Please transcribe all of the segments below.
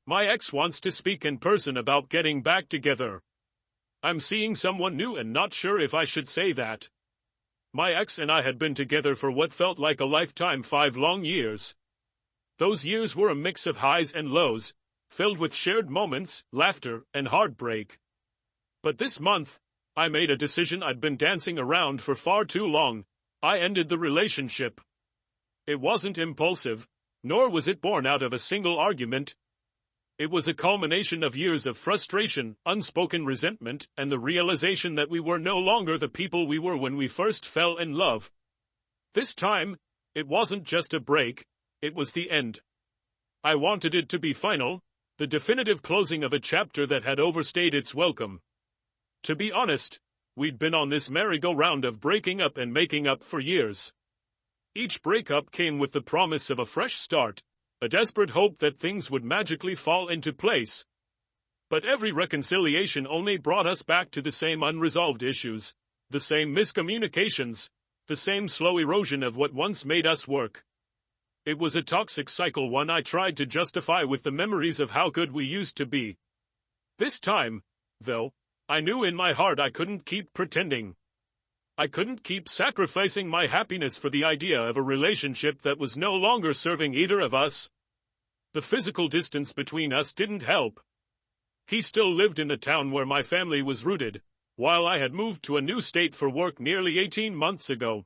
My ex wants to speak in person about getting back together. I'm seeing someone new and not sure if I should say that. My ex and I had been together for what felt like a lifetime, 5 long years. Those years were a mix of highs and lows, filled with shared moments, laughter, and heartbreak. But this month, I made a decision I'd been dancing around for far too long. I ended the relationship. It wasn't impulsive, nor was it born out of a single argument. It was a culmination of years of frustration, unspoken resentment, and the realization that we were no longer the people we were when we first fell in love. This time, it wasn't just a break, it was the end. I wanted it to be final, the definitive closing of a chapter that had overstayed its welcome. To be honest, we'd been on this merry-go-round of breaking up and making up for years. Each breakup came with the promise of a fresh start, a desperate hope that things would magically fall into place. But every reconciliation only brought us back to the same unresolved issues, the same miscommunications, the same slow erosion of what once made us work. It was a toxic cycle, one I tried to justify with the memories of how good we used to be. This time, though, I knew in my heart I couldn't keep pretending. I couldn't keep sacrificing my happiness for the idea of a relationship that was no longer serving either of us. The physical distance between us didn't help. He still lived in the town where my family was rooted, while I had moved to a new state for work nearly 18 months ago.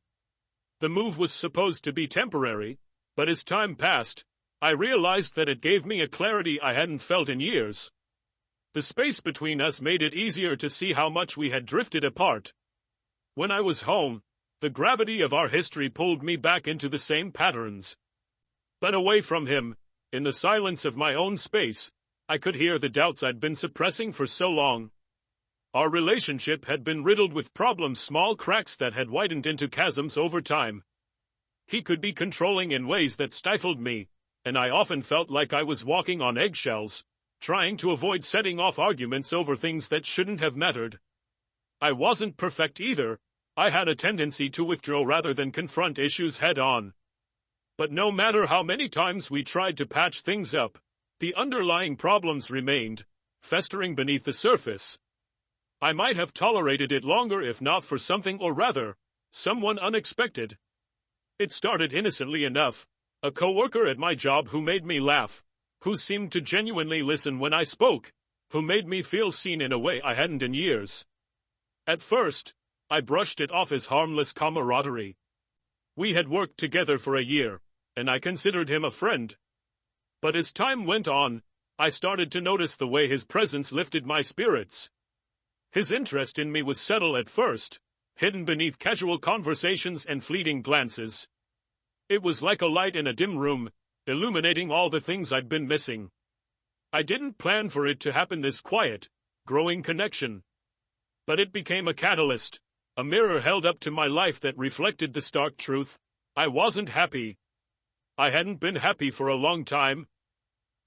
The move was supposed to be temporary, but as time passed, I realized that it gave me a clarity I hadn't felt in years. The space between us made it easier to see how much we had drifted apart. When I was home, the gravity of our history pulled me back into the same patterns. But away from him, in the silence of my own space, I could hear the doubts I'd been suppressing for so long. Our relationship had been riddled with problems, small cracks that had widened into chasms over time. He could be controlling in ways that stifled me, and I often felt like I was walking on eggshells, trying to avoid setting off arguments over things that shouldn't have mattered. I wasn't perfect either. I had a tendency to withdraw rather than confront issues head-on. But no matter how many times we tried to patch things up, the underlying problems remained, festering beneath the surface. I might have tolerated it longer if not for something, or rather, someone unexpected. It started innocently enough, a coworker at my job who made me laugh, who seemed to genuinely listen when I spoke, who made me feel seen in a way I hadn't in years. At first, I brushed it off as harmless camaraderie. We had worked together for a year, and I considered him a friend. But as time went on, I started to notice the way his presence lifted my spirits. His interest in me was subtle at first, hidden beneath casual conversations and fleeting glances. It was like a light in a dim room, illuminating all the things I'd been missing. I didn't plan for it to happen, this quiet, growing connection. But it became a catalyst, a mirror held up to my life that reflected the stark truth. I wasn't happy. I hadn't been happy for a long time.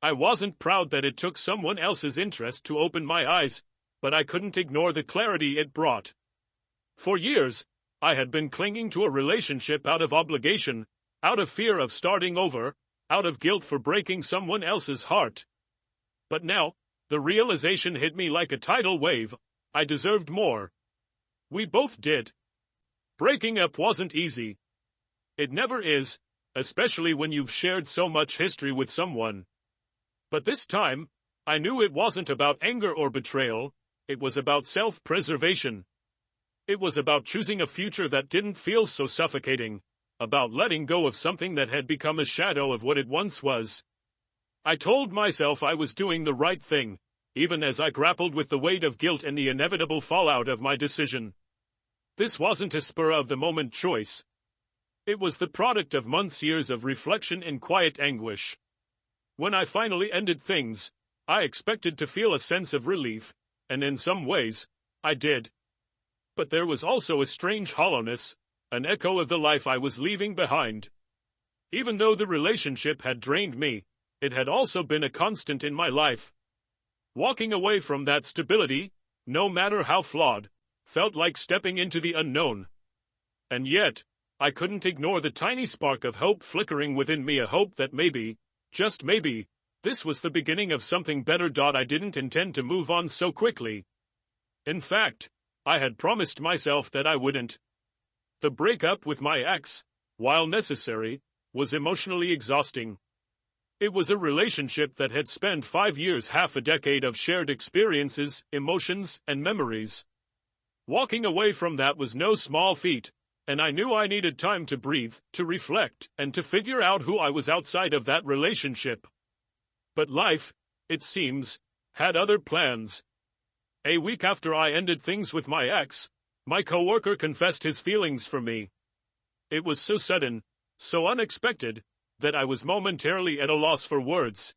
I wasn't proud that it took someone else's interest to open my eyes, but I couldn't ignore the clarity it brought. For years, I had been clinging to a relationship out of obligation, out of fear of starting over, out of guilt for breaking someone else's heart. But now, the realization hit me like a tidal wave. I deserved more. We both did. Breaking up wasn't easy. It never is, especially when you've shared so much history with someone. But this time, I knew it wasn't about anger or betrayal. It was about self-preservation. It was about choosing a future that didn't feel so suffocating, about letting go of something that had become a shadow of what it once was. I told myself I was doing the right thing, even as I grappled with the weight of guilt and the inevitable fallout of my decision. This wasn't a spur-of-the-moment choice. It was the product of years of reflection and quiet anguish. When I finally ended things, I expected to feel a sense of relief, and in some ways, I did. But there was also a strange hollowness, an echo of the life I was leaving behind. Even though the relationship had drained me, it had also been a constant in my life. Walking away from that stability, no matter how flawed, felt like stepping into the unknown. And yet, I couldn't ignore the tiny spark of hope flickering within me, a hope that maybe, just maybe, This was the beginning of something better. I didn't intend to move on so quickly. In fact, I had promised myself that I wouldn't. The breakup with my ex, while necessary, was emotionally exhausting. It was a relationship that had spent 5 years, half a decade of shared experiences, emotions, and memories. Walking away from that was no small feat, and I knew I needed time to breathe, to reflect, and to figure out who I was outside of that relationship. But life, it seems, had other plans. A week after I ended things with my ex, my coworker confessed his feelings for me. It was so sudden, so unexpected, that I was momentarily at a loss for words.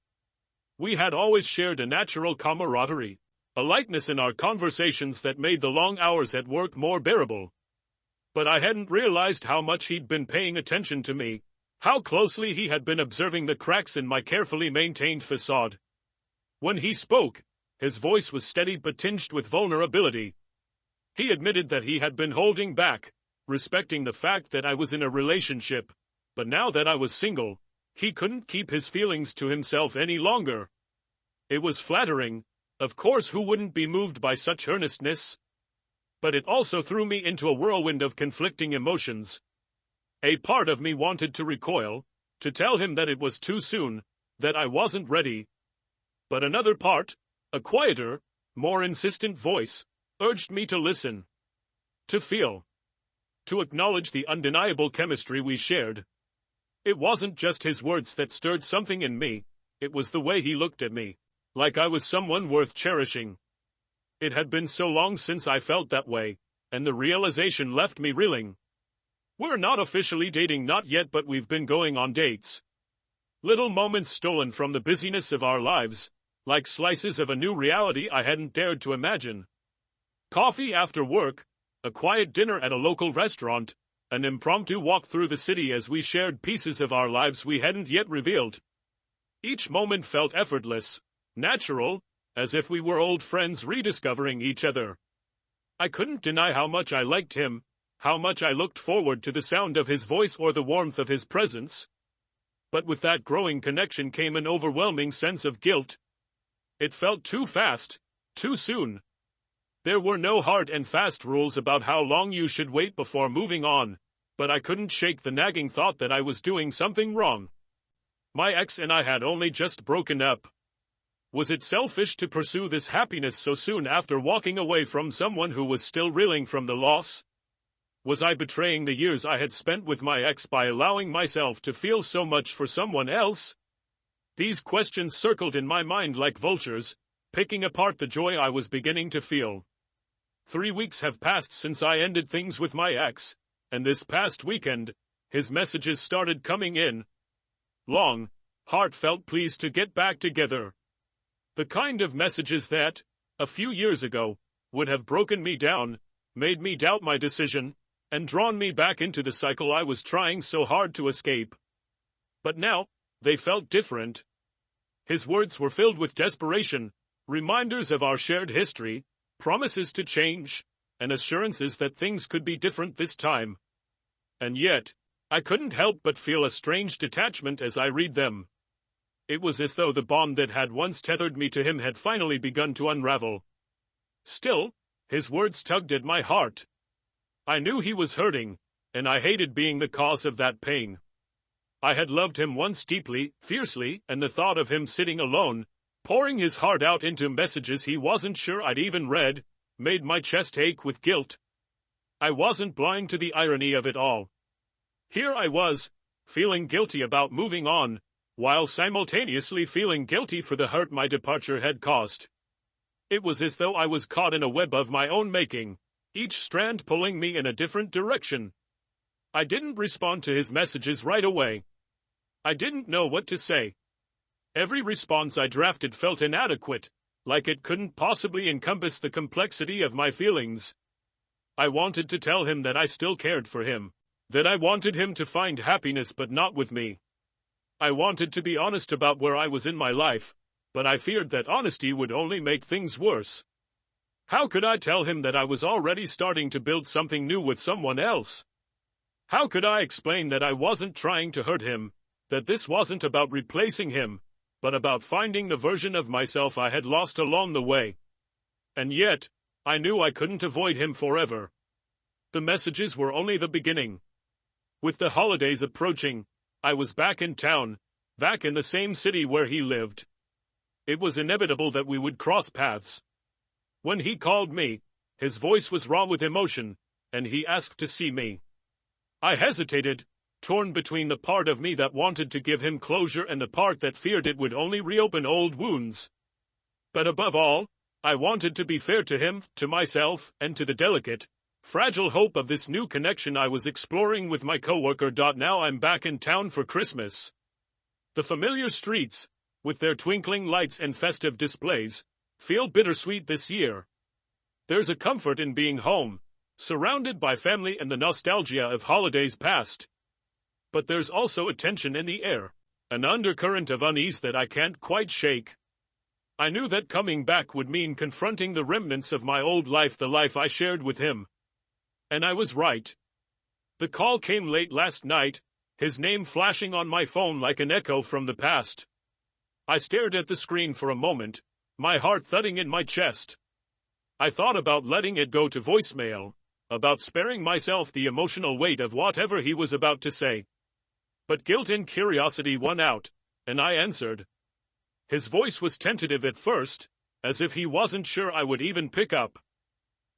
We had always shared a natural camaraderie, a lightness in our conversations that made the long hours at work more bearable. But I hadn't realized how much he'd been paying attention to me, how closely he had been observing the cracks in my carefully maintained facade. When he spoke, his voice was steady but tinged with vulnerability. He admitted that he had been holding back, respecting the fact that I was in a relationship. But now that I was single, he couldn't keep his feelings to himself any longer. It was flattering, of course. Who wouldn't be moved by such earnestness? But it also threw me into a whirlwind of conflicting emotions. A part of me wanted to recoil, to tell him that it was too soon, that I wasn't ready. But another part, a quieter, more insistent voice, urged me to listen, to feel, to acknowledge the undeniable chemistry we shared. It wasn't just his words that stirred something in me, it was the way he looked at me, like I was someone worth cherishing. It had been so long since I felt that way, and the realization left me reeling. We're not officially dating, not yet, but we've been going on dates. Little moments stolen from the busyness of our lives, like slices of a new reality I hadn't dared to imagine. Coffee after work, a quiet dinner at a local restaurant, an impromptu walk through the city as we shared pieces of our lives we hadn't yet revealed. Each moment felt effortless, natural, as if we were old friends rediscovering each other. I couldn't deny how much I liked him, how much I looked forward to the sound of his voice or the warmth of his presence. But with that growing connection came an overwhelming sense of guilt. It felt too fast, too soon. There were no hard and fast rules about how long you should wait before moving on, but I couldn't shake the nagging thought that I was doing something wrong. My ex and I had only just broken up. Was it selfish to pursue this happiness so soon after walking away from someone who was still reeling from the loss? Was I betraying the years I had spent with my ex by allowing myself to feel so much for someone else? These questions circled in my mind like vultures, picking apart the joy I was beginning to feel. 3 weeks have passed since I ended things with my ex, and this past weekend, his messages started coming in. Long, heartfelt pleas to get back together. The kind of messages that, a few years ago, would have broken me down, made me doubt my decision, and drawn me back into the cycle I was trying so hard to escape. But now, they felt different. His words were filled with desperation, reminders of our shared history, promises to change, and assurances that things could be different this time. And yet, I couldn't help but feel a strange detachment as I read them. It was as though the bond that had once tethered me to him had finally begun to unravel. Still, his words tugged at my heart. I knew he was hurting, and I hated being the cause of that pain. I had loved him once deeply, fiercely, and the thought of him sitting alone, pouring his heart out into messages he wasn't sure I'd even read, made my chest ache with guilt. I wasn't blind to the irony of it all. Here I was, feeling guilty about moving on, while simultaneously feeling guilty for the hurt my departure had caused. It was as though I was caught in a web of my own making, each strand pulling me in a different direction. I didn't respond to his messages right away. I didn't know what to say. Every response I drafted felt inadequate, like it couldn't possibly encompass the complexity of my feelings. I wanted to tell him that I still cared for him, that I wanted him to find happiness but not with me. I wanted to be honest about where I was in my life, but I feared that honesty would only make things worse. How could I tell him that I was already starting to build something new with someone else? How could I explain that I wasn't trying to hurt him, that this wasn't about replacing him, but about finding the version of myself I had lost along the way. And yet, I knew I couldn't avoid him forever. The messages were only the beginning. With the holidays approaching, I was back in town, back in the same city where he lived. It was inevitable that we would cross paths. When he called me, his voice was raw with emotion, and he asked to see me. I hesitated, torn between the part of me that wanted to give him closure and the part that feared it would only reopen old wounds. But above all, I wanted to be fair to him, to myself, and to the delicate, fragile hope of this new connection I was exploring with my coworker. Now I'm back in town for Christmas. The familiar streets, with their twinkling lights and festive displays, feel bittersweet this year. There's a comfort in being home, surrounded by family and the nostalgia of holidays past. But there's also a tension in the air, an undercurrent of unease that I can't quite shake. I knew that coming back would mean confronting the remnants of my old life, the life I shared with him. And I was right. The call came late last night, his name flashing on my phone like an echo from the past. I stared at the screen for a moment, my heart thudding in my chest. I thought about letting it go to voicemail, about sparing myself the emotional weight of whatever he was about to say. But guilt and curiosity won out, and I answered. His voice was tentative at first, as if he wasn't sure I would even pick up.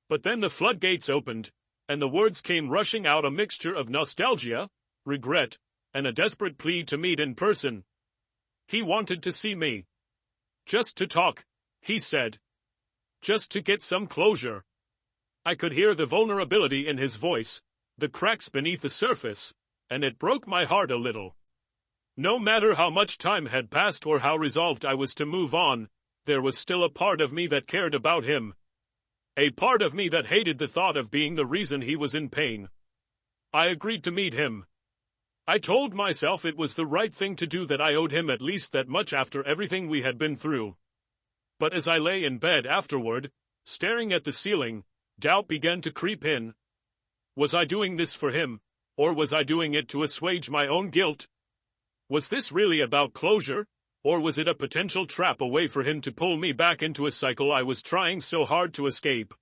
But then the floodgates opened, and the words came rushing out, a mixture of nostalgia, regret, and a desperate plea to meet in person. He wanted to see me. Just to talk, he said. Just to get some closure. I could hear the vulnerability in his voice, the cracks beneath the surface, and it broke my heart a little. No matter how much time had passed or how resolved I was to move on, there was still a part of me that cared about him. A part of me that hated the thought of being the reason he was in pain. I agreed to meet him. I told myself it was the right thing to do, that I owed him at least that much after everything we had been through. But as I lay in bed afterward, staring at the ceiling, doubt began to creep in. Was I doing this for him, or was I doing it to assuage my own guilt? Was this really about closure, or was it a potential trap, a way for him to pull me back into a cycle I was trying so hard to escape?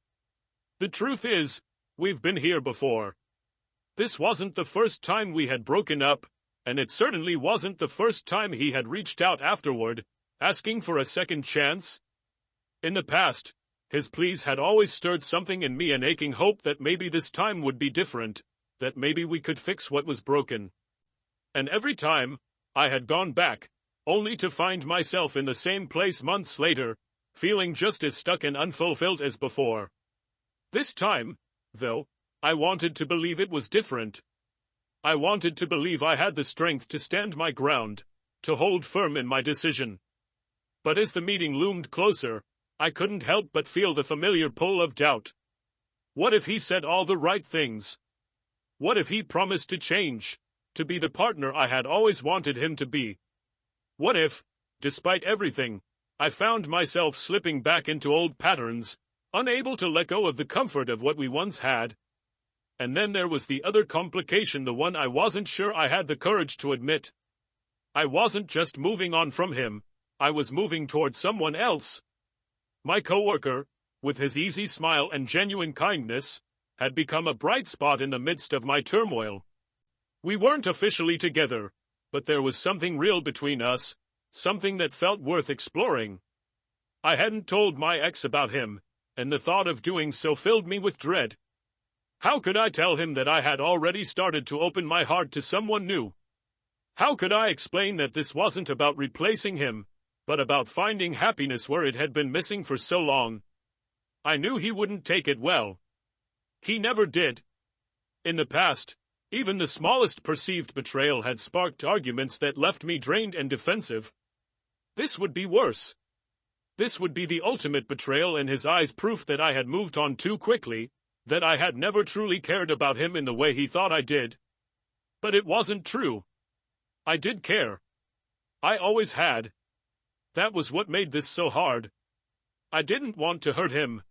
The truth is, we've been here before. This wasn't the first time we had broken up, and it certainly wasn't the first time he had reached out afterward, asking for a second chance. In the past, his pleas had always stirred something in me, an aching hope that maybe this time would be different, that maybe we could fix what was broken. And every time, I had gone back, only to find myself in the same place months later, feeling just as stuck and unfulfilled as before. This time, though, I wanted to believe it was different. I wanted to believe I had the strength to stand my ground, to hold firm in my decision. But as the meeting loomed closer, I couldn't help but feel the familiar pull of doubt. What if he said all the right things? What if he promised to change, to be the partner I had always wanted him to be? What if, despite everything, I found myself slipping back into old patterns, unable to let go of the comfort of what we once had? And then there was the other complication, the one I wasn't sure I had the courage to admit. I wasn't just moving on from him, I was moving toward someone else. My coworker, with his easy smile and genuine kindness, had become a bright spot in the midst of my turmoil. We weren't officially together, but there was something real between us, something that felt worth exploring. I hadn't told my ex about him, and the thought of doing so filled me with dread. How could I tell him that I had already started to open my heart to someone new? How could I explain that this wasn't about replacing him, but about finding happiness where it had been missing for so long? I knew he wouldn't take it well. He never did. In the past, even the smallest perceived betrayal had sparked arguments that left me drained and defensive. This would be worse. This would be the ultimate betrayal in his eyes, proof that I had moved on too quickly, that I had never truly cared about him in the way he thought I did. But it wasn't true. I did care. I always had. That was what made this so hard. I didn't want to hurt him.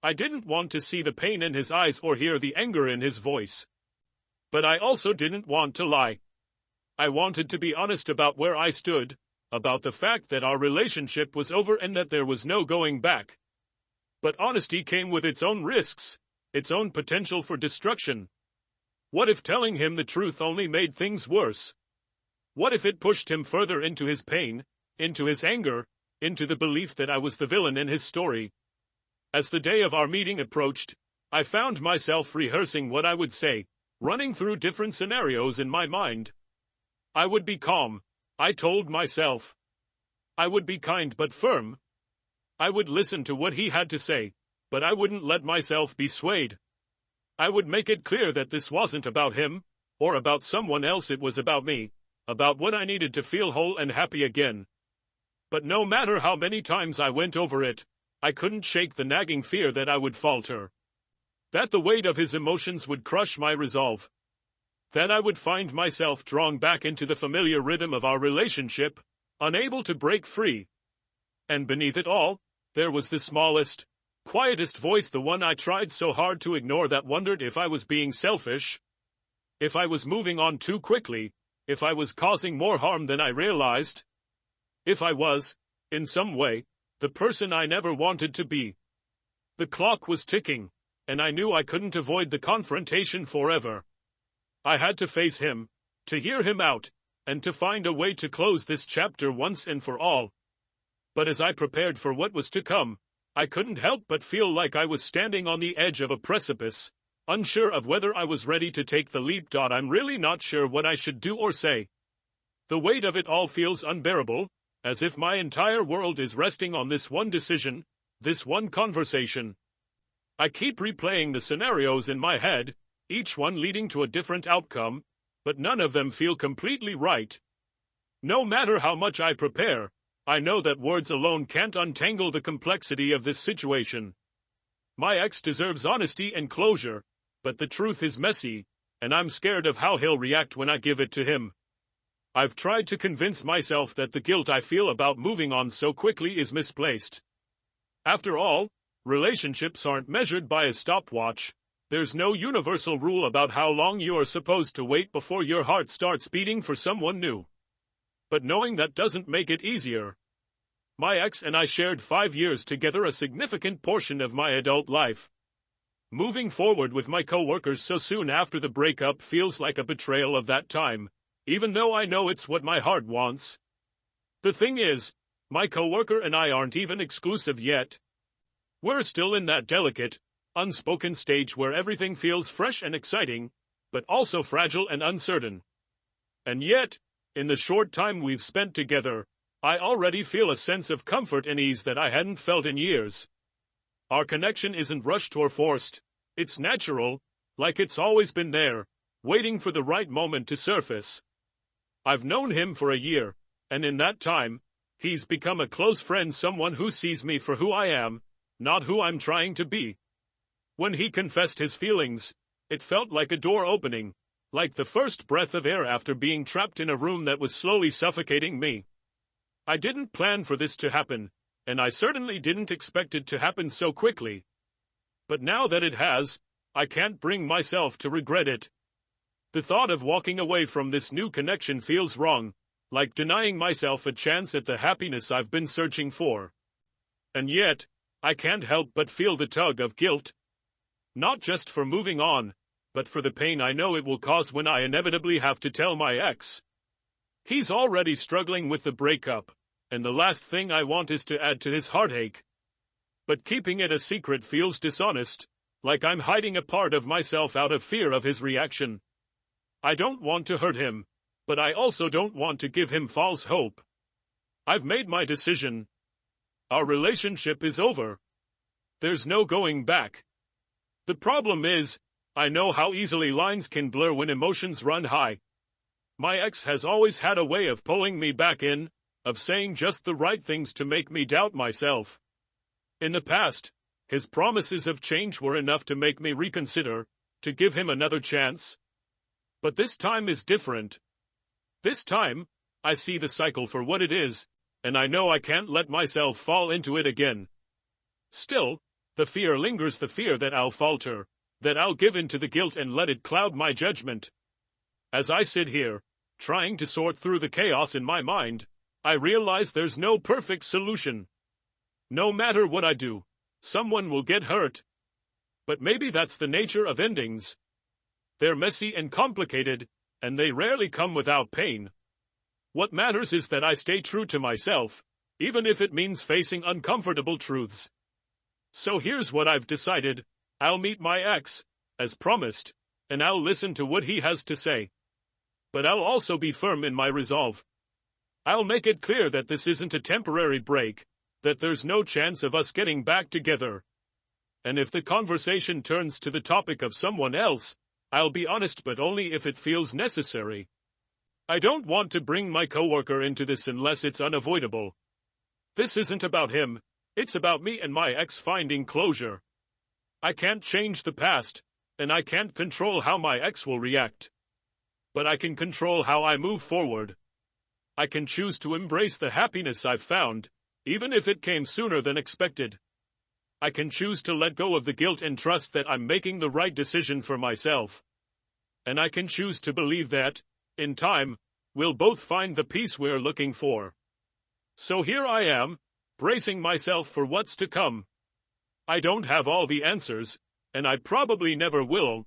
I didn't want to see the pain in his eyes or hear the anger in his voice. But I also didn't want to lie. I wanted to be honest about where I stood, about the fact that our relationship was over and that there was no going back. But honesty came with its own risks, its own potential for destruction. What if telling him the truth only made things worse? What if it pushed him further into his pain, into his anger, into the belief that I was the villain in his story? As the day of our meeting approached, I found myself rehearsing what I would say, running through different scenarios in my mind. I would be calm, I told myself. I would be kind but firm. I would listen to what he had to say, but I wouldn't let myself be swayed. I would make it clear that this wasn't about him, or about someone else. It was about me, about what I needed to feel whole and happy again. But no matter how many times I went over it, I couldn't shake the nagging fear that I would falter. That the weight of his emotions would crush my resolve. That I would find myself drawn back into the familiar rhythm of our relationship, unable to break free. And beneath it all, there was the smallest, quietest voice, the one I tried so hard to ignore, that wondered if I was being selfish, if I was moving on too quickly, if I was causing more harm than I realized, if I was, in some way, the person I never wanted to be. The clock was ticking, and I knew I couldn't avoid the confrontation forever. I had to face him, to hear him out, and to find a way to close this chapter once and for all. But as I prepared for what was to come, I couldn't help but feel like I was standing on the edge of a precipice, unsure of whether I was ready to take the leap. I'm really not sure what I should do or say. The weight of it all feels unbearable, as if my entire world is resting on this one decision, this one conversation. I keep replaying the scenarios in my head, each one leading to a different outcome, but none of them feel completely right. No matter how much I prepare, I know that words alone can't untangle the complexity of this situation. My ex deserves honesty and closure, but the truth is messy, and I'm scared of how he'll react when I give it to him. I've tried to convince myself that the guilt I feel about moving on so quickly is misplaced. After all, relationships aren't measured by a stopwatch. There's no universal rule about how long you are supposed to wait before your heart starts beating for someone new. But knowing that doesn't make it easier. My ex and I shared 5 years together, a significant portion of my adult life. Moving forward with my coworkers so soon after the breakup feels like a betrayal of that time, even though I know it's what my heart wants. The thing is, my coworker and I aren't even exclusive yet. We're still in that delicate, unspoken stage where everything feels fresh and exciting, but also fragile and uncertain. And yet, in the short time we've spent together, I already feel a sense of comfort and ease that I hadn't felt in years. Our connection isn't rushed or forced. It's natural, like it's always been there, waiting for the right moment to surface. I've known him for a year, and in that time, he's become a close friend, someone who sees me for who I am, not who I'm trying to be. When he confessed his feelings, it felt like a door opening, like the first breath of air after being trapped in a room that was slowly suffocating me. I didn't plan for this to happen, and I certainly didn't expect it to happen so quickly. But now that it has, I can't bring myself to regret it. The thought of walking away from this new connection feels wrong, like denying myself a chance at the happiness I've been searching for. And yet, I can't help but feel the tug of guilt. Not just for moving on, but for the pain I know it will cause when I inevitably have to tell my ex. He's already struggling with the breakup, and the last thing I want is to add to his heartache. But keeping it a secret feels dishonest, like I'm hiding a part of myself out of fear of his reaction. I don't want to hurt him, but I also don't want to give him false hope. I've made my decision. Our relationship is over. There's no going back. The problem is, I know how easily lines can blur when emotions run high. My ex has always had a way of pulling me back in, of saying just the right things to make me doubt myself. In the past, his promises of change were enough to make me reconsider, to give him another chance. But this time is different. This time, I see the cycle for what it is, and I know I can't let myself fall into it again. Still, the fear lingers, the fear that I'll falter, that I'll give in to the guilt and let it cloud my judgment. As I sit here, trying to sort through the chaos in my mind, I realize there's no perfect solution. No matter what I do, someone will get hurt. But maybe that's the nature of endings. They're messy and complicated, and they rarely come without pain. What matters is that I stay true to myself, even if it means facing uncomfortable truths. So here's what I've decided. I'll meet my ex, as promised, and I'll listen to what he has to say. But I'll also be firm in my resolve. I'll make it clear that this isn't a temporary break, that there's no chance of us getting back together. And if the conversation turns to the topic of someone else, I'll be honest, but only if it feels necessary. I don't want to bring my coworker into this unless it's unavoidable. This isn't about him, it's about me and my ex finding closure. I can't change the past, and I can't control how my ex will react. But I can control how I move forward. I can choose to embrace the happiness I've found, even if it came sooner than expected. I can choose to let go of the guilt and trust that I'm making the right decision for myself. And I can choose to believe that, in time, we'll both find the peace we're looking for. So here I am, bracing myself for what's to come. I don't have all the answers, and I probably never will.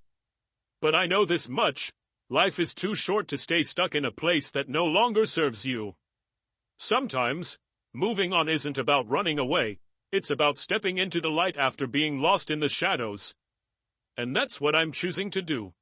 But I know this much: life is too short to stay stuck in a place that no longer serves you. Sometimes, moving on isn't about running away, it's about stepping into the light after being lost in the shadows. And that's what I'm choosing to do.